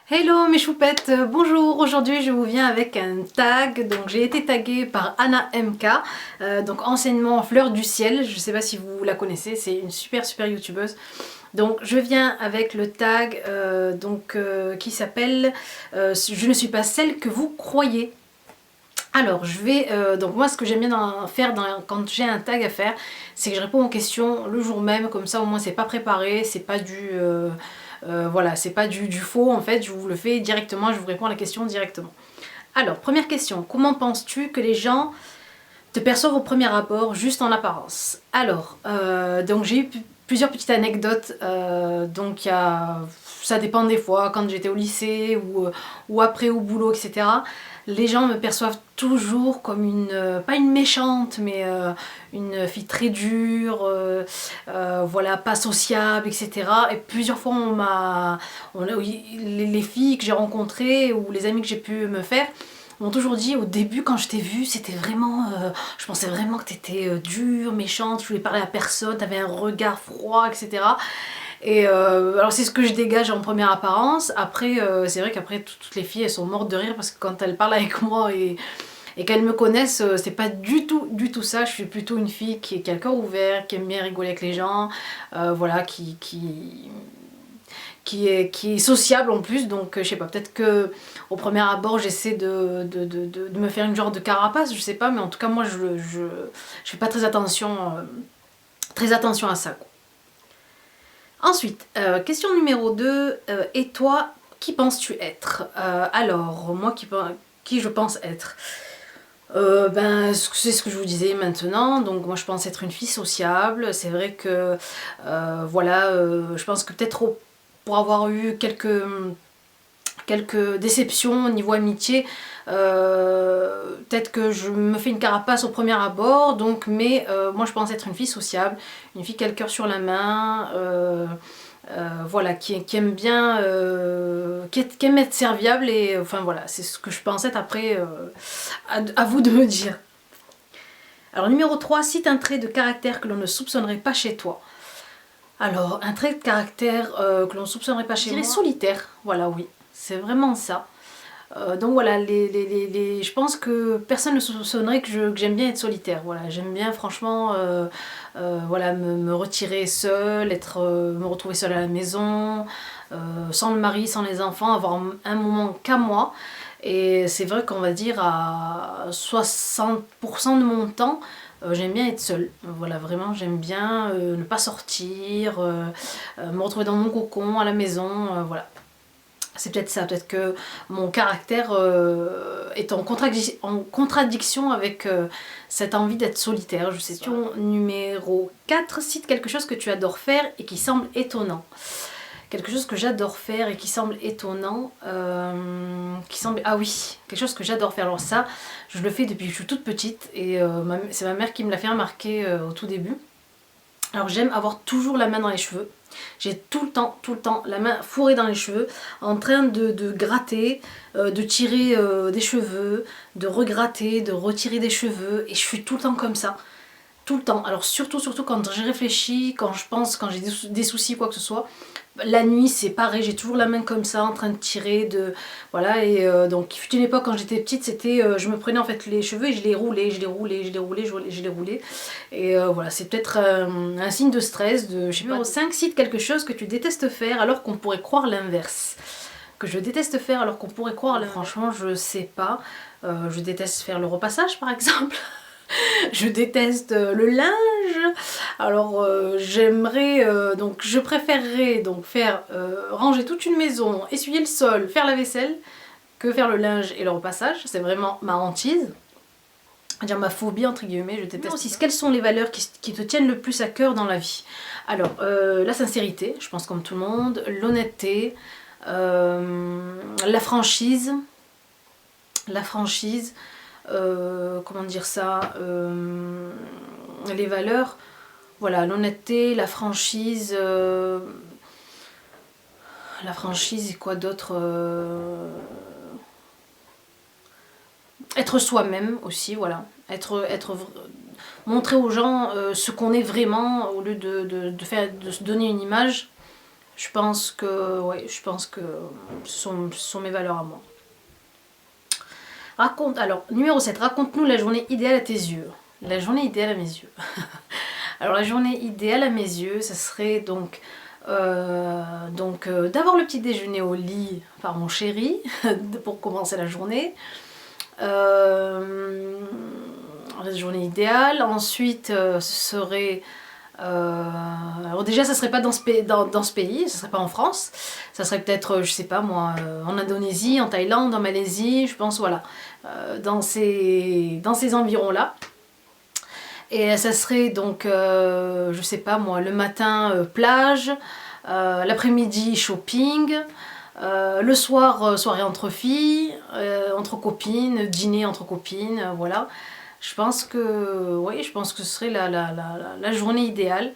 Hello mes choupettes, bonjour, aujourd'hui je vous viens avec un tag, donc j'ai été taguée par Anna MK, donc enseignement Fleur du Ciel, je ne sais pas si vous la connaissez, c'est une super youtubeuse. Donc je viens avec le tag qui s'appelle Je ne suis pas celle que vous croyez. Alors je vais, donc moi ce que j'aime bien faire quand j'ai un tag à faire, c'est que je réponds aux questions le jour même, comme ça au moins c'est pas préparé, c'est pas voilà, c'est pas du faux en fait, je vous le fais directement, je vous réponds à la question directement. Alors, première question, comment penses-tu que les gens te perçoivent au premier abord, juste en apparence? Alors, donc j'ai eu plusieurs petites anecdotes, ça dépend des fois, quand j'étais au lycée ou après au boulot, etc. Les gens me perçoivent toujours comme pas une méchante, mais une fille très dure, voilà, pas sociable, etc. Et plusieurs fois, les filles que j'ai rencontrées ou les amis que j'ai pu me faire m'ont toujours dit au début quand je t'ai vue, c'était vraiment, je pensais vraiment que t'étais dure, méchante, tu voulais parler à personne, t'avais un regard froid, etc. Et alors c'est ce que je dégage en première apparence. Après, c'est vrai qu'après toutes les filles elles sont mortes de rire parce que quand elles parlent avec moi et qu'elles me connaissent, c'est pas du tout ça. Je suis plutôt une fille qui a le cœur ouvert, qui aime bien rigoler avec les gens, voilà, qui est sociable en plus, donc je sais pas, peut-être que au premier abord j'essaie de me faire une genre de carapace, je sais pas, mais en tout cas moi je fais pas très attention à ça, quoi. Ensuite, question numéro 2, et toi, qui penses-tu être? Alors, moi qui je pense être? C'est ce que je vous disais maintenant, donc moi je pense être une fille sociable, c'est vrai que voilà, je pense que peut-être pour avoir eu quelques déceptions au niveau amitié, peut-être que je me fais une carapace au premier abord, donc, mais moi je pense être une fille sociable, une fille qui a le cœur sur la main, voilà, qui aime bien, qui aime être serviable, et enfin voilà, c'est ce que je pense être. Après, à vous de me dire. Alors numéro 3, cite un trait de caractère que l'on ne soupçonnerait pas chez toi. Alors, un trait de caractère que l'on ne soupçonnerait pas chez moi, je dirais solitaire, voilà, oui, c'est vraiment ça. Donc voilà, je pense que personne ne soupçonnerait que j'aime bien être solitaire. Voilà, j'aime bien franchement voilà, me retirer seule, me retrouver seule à la maison, sans le mari, sans les enfants, avoir un moment qu'à moi. Et c'est vrai qu'on va dire à 60% de mon temps, j'aime bien être seule. Voilà, vraiment, j'aime bien ne pas sortir, me retrouver dans mon cocon à la maison, voilà. C'est peut-être ça, peut-être que mon caractère est en contradiction avec cette envie d'être solitaire. Je sais. Question numéro 4, cite quelque chose que tu adores faire et qui semble étonnant. Quelque chose que j'adore faire et qui semble étonnant, ah oui, quelque chose que j'adore faire. Alors ça, je le fais depuis que je suis toute petite, et c'est ma mère qui me l'a fait remarquer au tout début. Alors j'aime avoir toujours la main dans les cheveux. J'ai tout le temps la main fourrée dans les cheveux, en train de gratter, de tirer des cheveux, de regratter, de retirer des cheveux, et je suis tout le temps comme ça. Tout le temps. Alors surtout quand je réfléchis, quand je pense, quand j'ai des soucis, quoi que ce soit. La nuit c'est pareil, j'ai toujours la main comme ça en train de tirer, voilà. Et donc il fut une époque quand j'étais petite, c'était je me prenais en fait les cheveux et je les roulais, et voilà, c'est peut-être un signe de stress, je sais pas. Numéro 5, cite quelque chose que tu détestes faire alors qu'on pourrait croire l'inverse. Que je déteste faire alors qu'on pourrait croire l'inverse. Franchement je sais pas, je déteste faire le repassage par exemple. Je déteste le linge. Alors donc je préférerais donc faire ranger toute une maison, essuyer le sol, faire la vaisselle, que faire le linge et le repassage. C'est vraiment ma hantise, dire ma phobie entre guillemets. Je déteste aussi. Quelles sont les valeurs qui te tiennent le plus à cœur dans la vie? Alors la sincérité, je pense comme tout le monde, l'honnêteté, la franchise, comment dire ça, les valeurs, voilà, l'honnêteté, la franchise et quoi d'autre, être soi-même aussi, voilà, montrer aux gens ce qu'on est vraiment, au lieu de se donner une image. Je pense que, ouais, ce sont mes valeurs à moi. Alors, numéro 7, raconte-nous la journée idéale à tes yeux. La journée idéale à mes yeux. Alors, la journée idéale à mes yeux, ça serait donc, d'avoir le petit déjeuner au lit par mon chéri, pour commencer la journée. La journée idéale. Ensuite, ce serait... alors déjà ça serait pas dans ce pays, ça serait pas en France, ça serait peut-être, je sais pas moi, en Indonésie, en Thaïlande, en Malaisie, je pense, voilà, dans ces environs là. Et ça serait donc, je sais pas moi, le matin plage, l'après-midi shopping, le soir soirée entre filles, entre copines, dîner entre copines, voilà. Je pense que, oui, je pense que ce serait la journée idéale.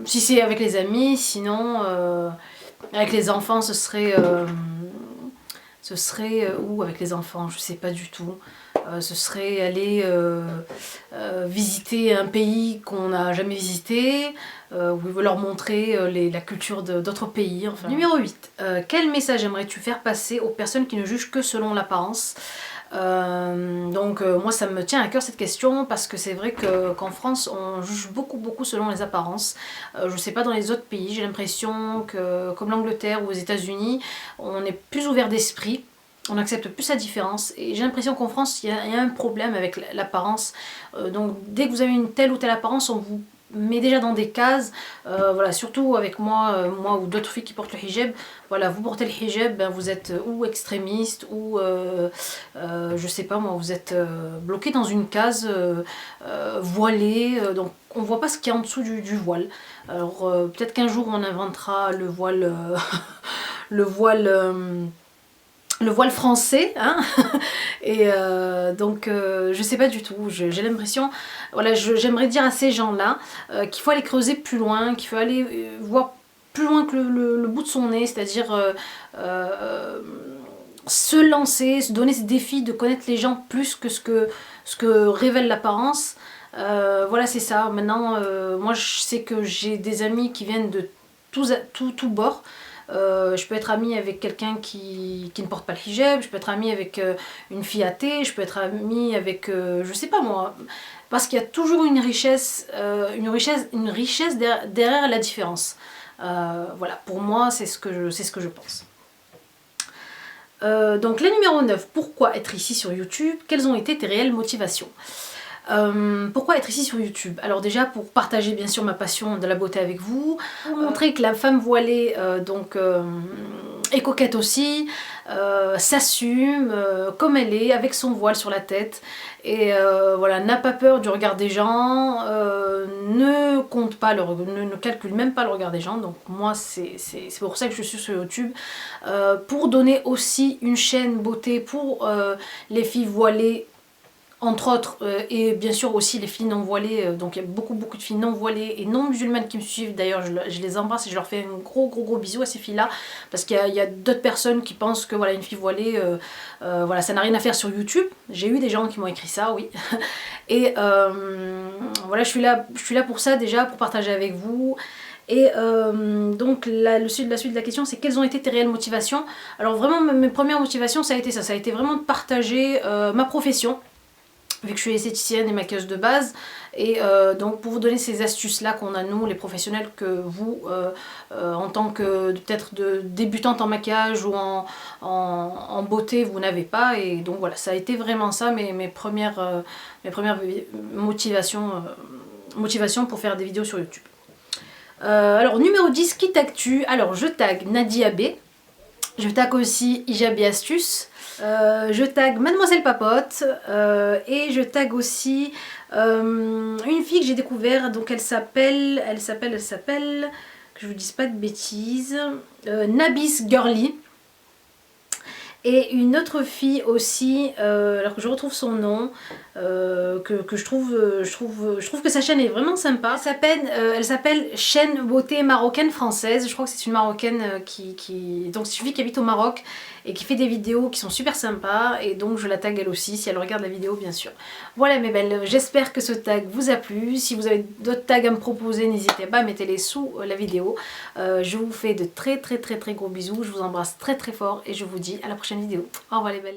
Si c'est avec les amis, sinon avec les enfants, ce serait ou avec les enfants, je sais pas du tout. Ce serait aller visiter un pays qu'on n'a jamais visité, où il veut leur montrer la culture d'autres pays. Enfin. Numéro 8. Quel message aimerais-tu faire passer aux personnes qui ne jugent que selon l'apparence? Moi ça me tient à cœur cette question parce que c'est vrai qu'en France on juge beaucoup selon les apparences. Je sais pas dans les autres pays, j'ai l'impression que comme l'Angleterre ou aux États-Unis on est plus ouvert d'esprit, on accepte plus sa différence et j'ai l'impression qu'en France il y a un problème avec l'apparence. Donc dès que vous avez une telle ou telle apparence on vous met déjà dans des cases, voilà, surtout avec moi ou d'autres filles qui portent le hijab. Voilà, vous portez le hijab, ben vous êtes ou extrémiste ou je sais pas moi, vous êtes bloqué dans une case voilée, donc on voit pas ce qu'il y a en dessous du voile. Alors peut-être qu'un jour on inventera le voile le voile français, hein. Et je sais pas du tout, j'ai l'impression, voilà, j'aimerais dire à ces gens-là qu'il faut aller creuser plus loin, qu'il faut aller voir plus loin que le bout de son nez, c'est-à-dire se lancer, se donner ce défi de connaître les gens plus que ce que révèle l'apparence. Voilà, c'est ça. Maintenant, moi je sais que j'ai des amis qui viennent de tout bord. Je peux être amie avec quelqu'un qui ne porte pas le hijab, je peux être amie avec une fille athée, je peux être amie avec, je sais pas moi, parce qu'il y a toujours une richesse derrière la différence. Voilà, pour moi c'est ce que je pense. Donc la numéro 9, pourquoi être ici sur YouTube? Quelles ont été tes réelles motivations? Pourquoi être ici sur YouTube? Alors déjà pour partager bien sûr ma passion de la beauté avec vous, pour montrer que la femme voilée est coquette aussi, s'assume comme elle est, avec son voile sur la tête, et voilà, n'a pas peur du regard des gens, ne compte pas ne calcule même pas le regard des gens. Donc moi c'est pour ça que je suis sur YouTube, pour donner aussi une chaîne beauté pour les filles voilées, entre autres, et bien sûr aussi les filles non voilées. Donc il y a beaucoup de filles non voilées et non musulmanes qui me suivent. D'ailleurs je les embrasse et je leur fais un gros bisou à ces filles là, parce qu'il y a d'autres personnes qui pensent que voilà, une fille voilée, voilà, ça n'a rien à faire sur YouTube. J'ai eu des gens qui m'ont écrit ça, oui. Et voilà, je suis là pour ça, déjà pour partager avec vous. Et donc la suite de la question, c'est quelles ont été tes réelles motivations? Alors vraiment mes premières motivations ça a été vraiment de partager ma profession, vu que je suis esthéticienne et maquilleuse de base, et donc pour vous donner ces astuces là qu'on a nous les professionnels, que vous en tant que peut-être de débutante en maquillage ou en beauté vous n'avez pas. Et donc voilà, ça a été vraiment ça mes premières motivations pour faire des vidéos sur YouTube. Alors numéro 10, qui tagues-tu? Alors je tag Nadia B, je tag aussi Hijab et Astuces, je tag Mademoiselle Papote, et je tag aussi une fille que j'ai découvert, donc elle s'appelle, que je vous dise pas de bêtises, Nabis Girly. Et une autre fille aussi, alors que je retrouve son nom, que je trouve que sa chaîne est vraiment sympa. Elle s'appelle Chaîne Beauté Marocaine Française. Je crois que c'est une Marocaine donc c'est une fille qui habite au Maroc et qui fait des vidéos qui sont super sympas, et donc je la tag elle aussi si elle regarde la vidéo bien sûr. Voilà mes belles, j'espère que ce tag vous a plu. Si vous avez d'autres tags à me proposer, n'hésitez pas, mettez-les sous la vidéo. Je vous fais de très gros bisous, je vous embrasse très fort et je vous dis à la prochaine vidéo. Au revoir les belles.